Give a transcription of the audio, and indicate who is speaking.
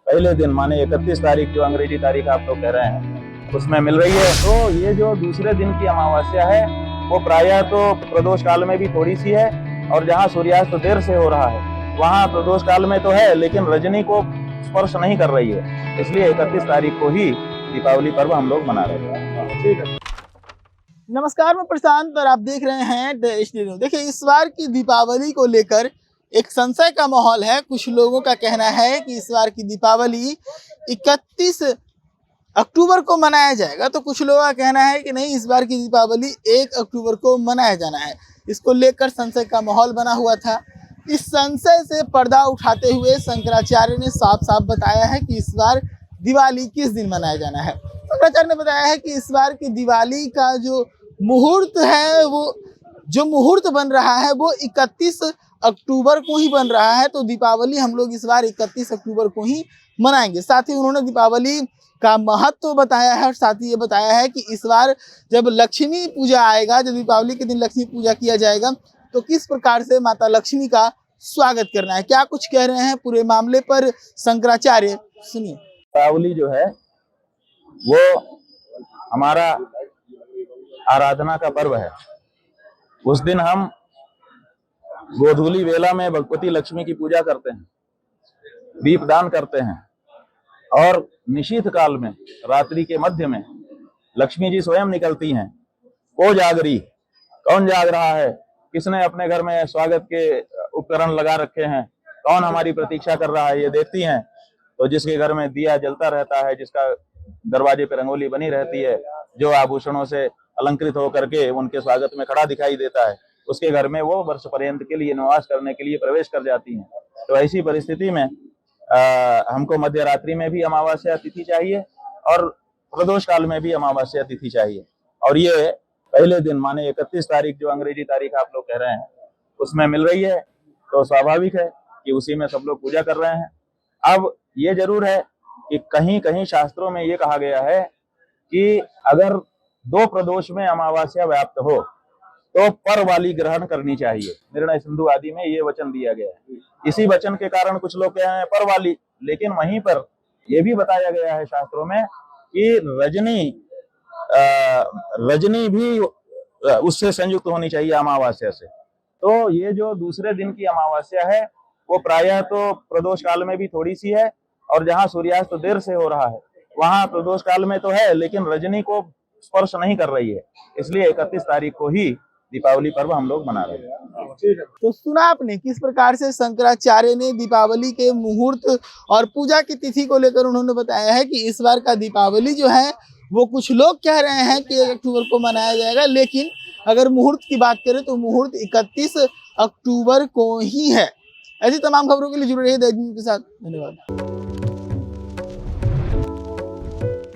Speaker 1: पहले दिन माने 31 तारीख जो अंग्रेजी तारीख आप लोग कह रहे हैं उसमें मिल रही है। तो ये जो दूसरे दिन की अमावस्या है वो प्रायः तो प्रदोष काल में भी थोड़ी सी है, और जहाँ सूर्यास्त तो देर से हो रहा है वहाँ प्रदोष काल में तो है लेकिन रजनी को स्पर्श नहीं कर रही है, इसलिए 31 तारीख को ही दीपावली पर्व हम लोग मना रहे हैं। ठीक है।
Speaker 2: नमस्कार, मैं प्रशांत और आप देख रहे हैं देश न्यूज़। देखिए, इस बार की दीपावली को लेकर एक संशय का माहौल है। कुछ लोगों का कहना है कि इस बार की दीपावली 31 अक्टूबर को मनाया जाएगा, तो कुछ लोगों का कहना है कि नहीं, इस बार की दीपावली 1 अक्टूबर को मनाया जाना है। इसको लेकर संशय का माहौल बना हुआ था। इस संशय से पर्दा उठाते हुए शंकराचार्य ने साफ साफ बताया है कि इस बार दिवाली किस दिन मनाया जाना है। शंकराचार्य ने बताया है कि इस बार की दिवाली का जो मुहूर्त है, वो जो मुहूर्त बन रहा है वो 31 अक्टूबर को ही बन रहा है। तो दीपावली हम लोग इस बार 31 अक्टूबर को ही मनाएंगे। साथ ही उन्होंने दीपावली का महत्व बताया है और साथ ही ये बताया है कि इस बार जब लक्ष्मी पूजा आएगा, जब दीपावली के दिन लक्ष्मी पूजा किया जाएगा, तो किस प्रकार से माता लक्ष्मी का स्वागत करना है। क्या कुछ कह रहे हैं पूरे मामले पर शंकराचार्य, सुनिए।
Speaker 1: दीपावली जो है वो हमारा आराधना का पर्व है। उस दिन हम गोधूली वेला में भगवती लक्ष्मी की पूजा करते हैं, दीपदान करते हैं, और निशीथ काल में रात्रि के मध्य में लक्ष्मी जी स्वयं निकलती हैं। को जागरी, कौन जाग रहा है, किसने अपने घर में स्वागत के उपकरण लगा रखे हैं, कौन हमारी प्रतीक्षा कर रहा है, ये देखती हैं। तो जिसके घर में दिया जलता रहता है, जिसका दरवाजे पे रंगोली बनी रहती है, जो आभूषणों से अलंकृत होकर के उनके स्वागत में खड़ा दिखाई देता है, उसके घर में वो वर्ष पर्यंत के लिए निवास करने के लिए प्रवेश कर जाती हैं। तो ऐसी परिस्थिति में हमको मध्य रात्रि में भी अमावस्या तिथि चाहिए और प्रदोष काल में भी अमावस्या तिथि चाहिए, और ये पहले दिन माने 31 तारीख जो अंग्रेजी तारीख आप लोग कह रहे हैं उसमें मिल रही है। तो स्वाभाविक है कि उसी में सब लोग पूजा कर रहे हैं। अब ये जरूर है कि कहीं कहीं शास्त्रों में ये कहा गया है कि अगर 2 प्रदोष में अमावस्या व्याप्त हो तो पर वाली ग्रहण करनी चाहिए। निर्णय सिंधु आदि में ये वचन दिया गया है। इसी वचन के कारण कुछ लोग कह रहे हैं पर वाली, लेकिन वहीं पर यह भी बताया गया है शास्त्रों में कि रजनी भी उससे संयुक्त होनी चाहिए अमावस्या से। तो ये जो दूसरे दिन की अमावस्या है वो प्रायः तो प्रदोष काल में भी थोड़ी सी है, और जहाँ सूर्यास्त तो देर से हो रहा है वहाँ प्रदोष काल में तो है लेकिन रजनी को स्पर्श नहीं कर रही है, इसलिए 31 तारीख को ही दीपावली पर्व हम लोग मना रहे हैं।
Speaker 2: तो सुना आपने किस प्रकार से शंकराचार्य ने दीपावली के मुहूर्त और पूजा की तिथि को लेकर उन्होंने बताया है कि इस बार का दीपावली जो है वो कुछ लोग कह रहे हैं कि 1 अक्टूबर को मनाया जाएगा, लेकिन अगर मुहूर्त की बात करें तो मुहूर्त 31 अक्टूबर को ही है। ऐसी तमाम खबरों के लिए जुड़े रहिए देश न्यूज़ के साथ। धन्यवाद।